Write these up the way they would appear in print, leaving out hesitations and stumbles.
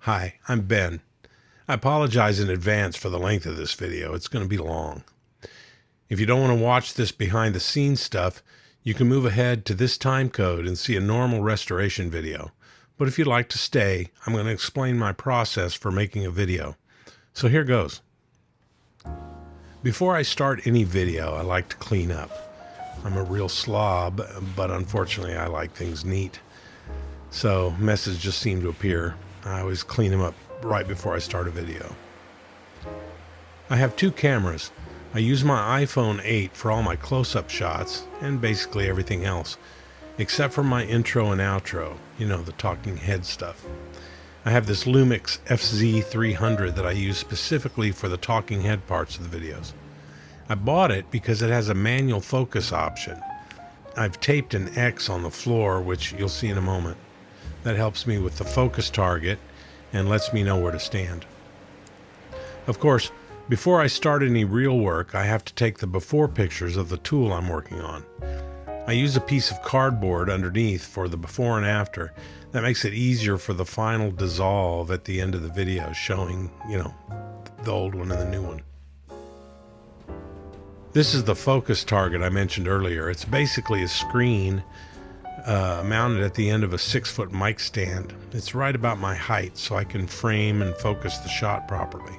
Hi, I'm Ben. I apologize in advance for the length of this video. It's going to be long. If you don't want to watch this behind the scenes stuff, you can move ahead to this time code and see a normal restoration video. But if you'd like to stay, I'm going to explain my process for making a video. So here goes. Before I start any video, I like to clean up. I'm a real slob, but unfortunately I like things neat. So messes just seem to appear. I always clean them up right before I start a video. I have two cameras. I use my iPhone 8 for all my close-up shots and basically everything else, except for my intro and outro, the talking head stuff. I have this Lumix FZ300 that I use specifically for the talking head parts of the videos. I bought it because it has a manual focus option. I've taped an X on the floor, which you'll see in a moment. That helps me with the focus target and lets me know where to stand. Of course, before I start any real work, I have to take the before pictures of the tool I'm working on. I use a piece of cardboard underneath for the before and after. That makes it easier for the final dissolve at the end of the video, showing, the old one and the new one. This is the focus target I mentioned earlier. It's basically a screen mounted at the end of a 6-foot mic stand. It's right about my height, so I can frame and focus the shot properly.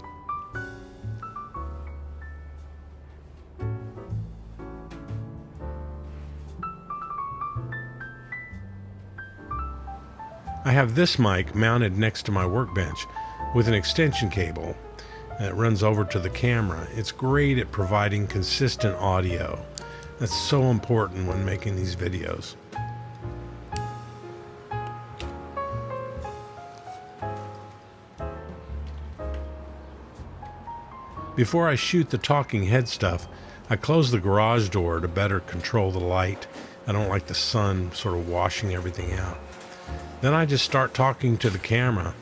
I have this mic mounted next to my workbench with an extension cable that runs over to the camera. It's great at providing consistent audio. That's so important when making these videos. Before I shoot the talking head stuff, I close the garage door to better control the light. I don't like the sun sort of washing everything out. Then I just start talking to the camera.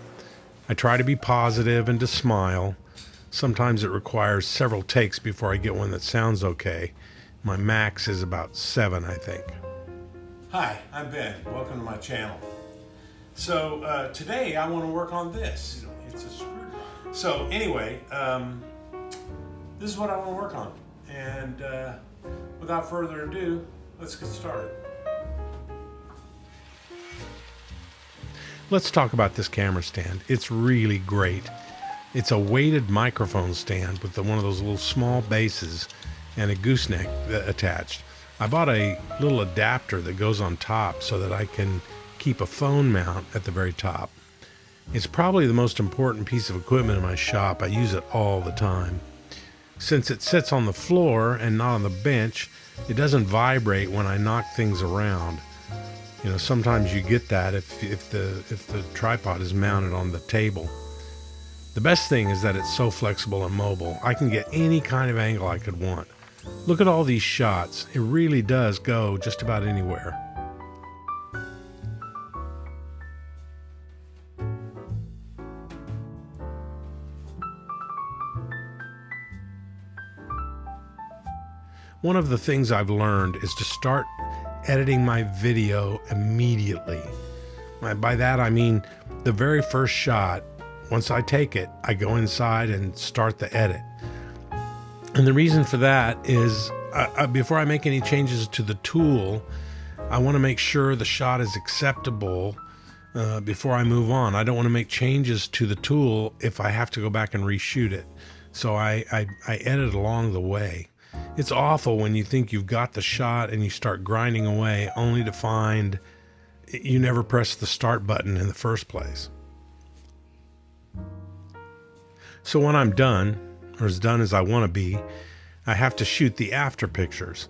I try to be positive and to smile. Sometimes it requires several takes before I get one that sounds okay. My max is about 7, I think. Hi, I'm Ben. Welcome to my channel. So today I want to work on this. It's a screwdriver. So anyway, this is what I want to work on. And without further ado, let's get started. Let's talk about this camera stand. It's really great. It's a weighted microphone stand with one of those little small bases and a gooseneck attached. I bought a little adapter that goes on top so that I can keep a phone mount at the very top. It's probably the most important piece of equipment in my shop. I use it all the time. Since it sits on the floor and not on the bench, it doesn't vibrate when I knock things around. Sometimes you get that if the tripod is mounted on the table. The best thing is that it's so flexible and mobile. I can get any kind of angle I could want. Look at all these shots. It really does go just about anywhere. One of the things I've learned is to start editing my video immediately. By that I mean the very first shot. Once I take it, I go inside and start the edit. And the reason for that is before I make any changes to the tool, I want to make sure the shot is acceptable before I move on. I don't want to make changes to the tool if I have to go back and reshoot it. So I edit along the way. It's awful when you think you've got the shot and you start grinding away only to find you never pressed the start button in the first place. So when I'm done, or as done as I want to be, I have to shoot the after pictures.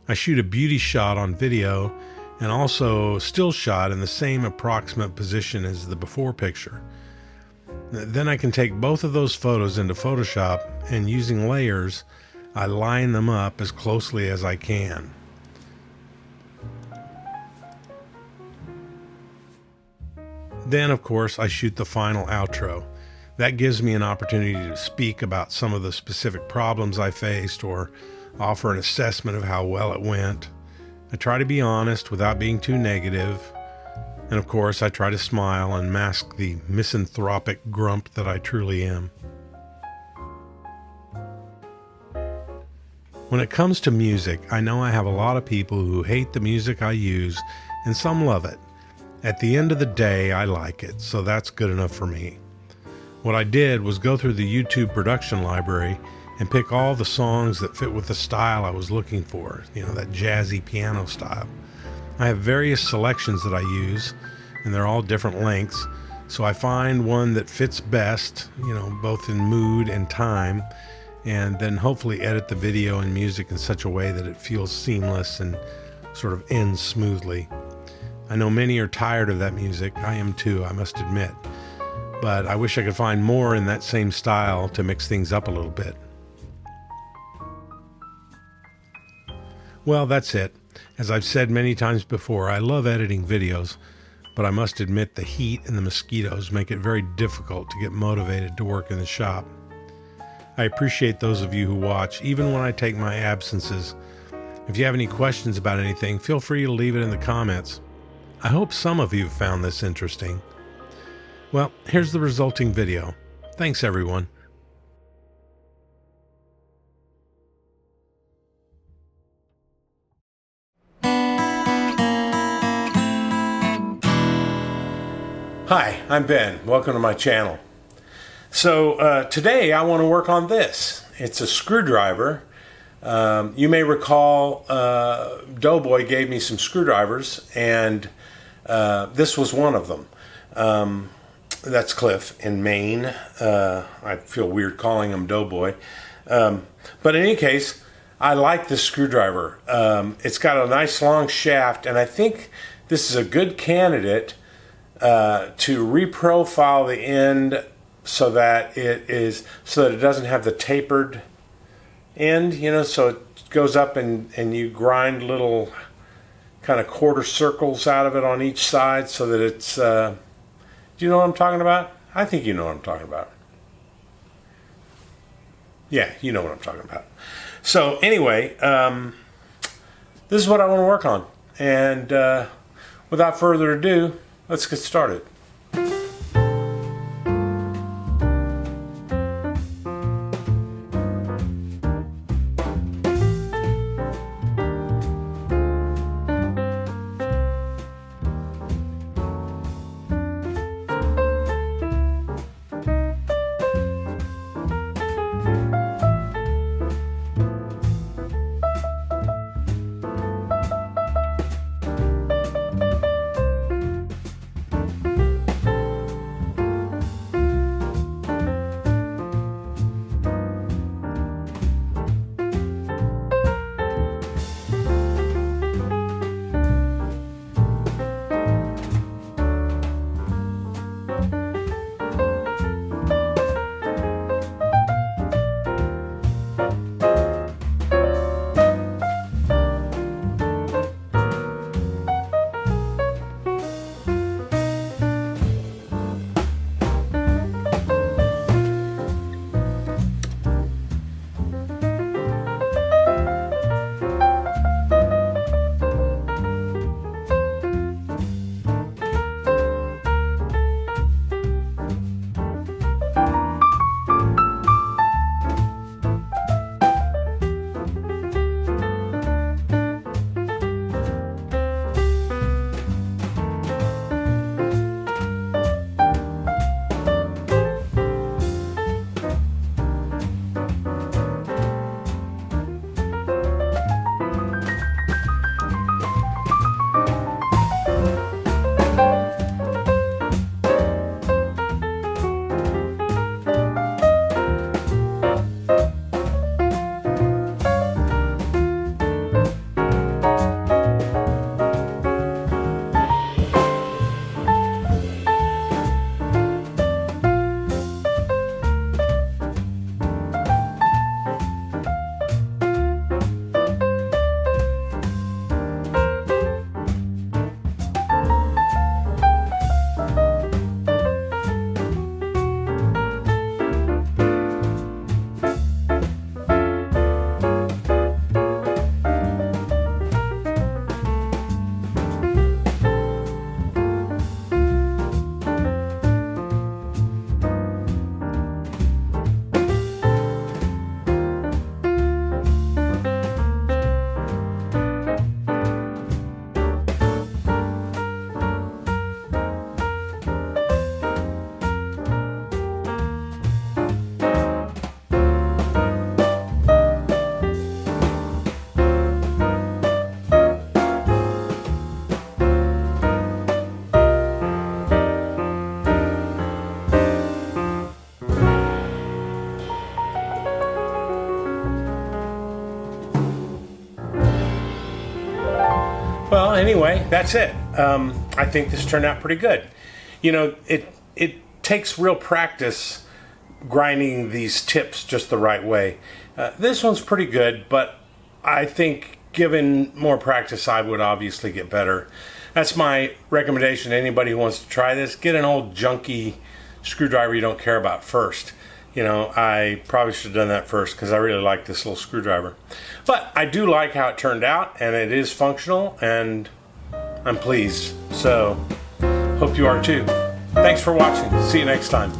I shoot a beauty shot on video and also still shot in the same approximate position as the before picture. Then I can take both of those photos into Photoshop, and using layers, I line them up as closely as I can. Then, of course, I shoot the final outro. That gives me an opportunity to speak about some of the specific problems I faced or offer an assessment of how well it went. I try to be honest without being too negative. And of course, I try to smile and mask the misanthropic grump that I truly am. When it comes to music, I know I have a lot of people who hate the music I use, and some love it. At the end of the day, I like it, so that's good enough for me. What I did was go through the YouTube production library and pick all the songs that fit with the style I was looking for, that jazzy piano style. I have various selections that I use, and they're all different lengths, so I find one that fits best, both in mood and time, and then hopefully edit the video and music in such a way that it feels seamless and sort of ends smoothly. I know many are tired of that music. I am too, I must admit. But I wish I could find more in that same style to mix things up a little bit. Well, that's it. As I've said many times before, I love editing videos, but I must admit the heat and the mosquitoes make it very difficult to get motivated to work in the shop. I appreciate those of you who watch, even when I take my absences. If you have any questions about anything, feel free to leave it in the comments. I hope some of you found this interesting. Well, here's the resulting video. Thanks, everyone. Hi, I'm Ben. Welcome to my channel. So today I want to work on this. It's a screwdriver. You may recall Doughboy gave me some screwdrivers, and this was one of them. That's Cliff in Maine. I feel weird calling him Doughboy. But in any case, I like this screwdriver. It's got a nice long shaft, and I think this is a good candidate to reprofile the end so that it doesn't have the tapered end, so it goes up and you grind little kind of quarter circles out of it on each side so that it's do you know what I'm talking about? I think you know what I'm talking about. Yeah, you know what I'm talking about. So anyway, this is what I want to work on, and without further ado, let's get started. anyway, that's it. I think this turned out pretty good. You know, it takes real practice grinding these tips just the right way. This one's pretty good, but I think given more practice, I would obviously get better. That's my recommendation to anybody who wants to try this. Get an old junky screwdriver you don't care about first. You know, I probably should have done that first because I really like this little screwdriver. But I do like how it turned out, and it is functional, and I'm pleased. So, hope you are too. Thanks for watching. See you next time.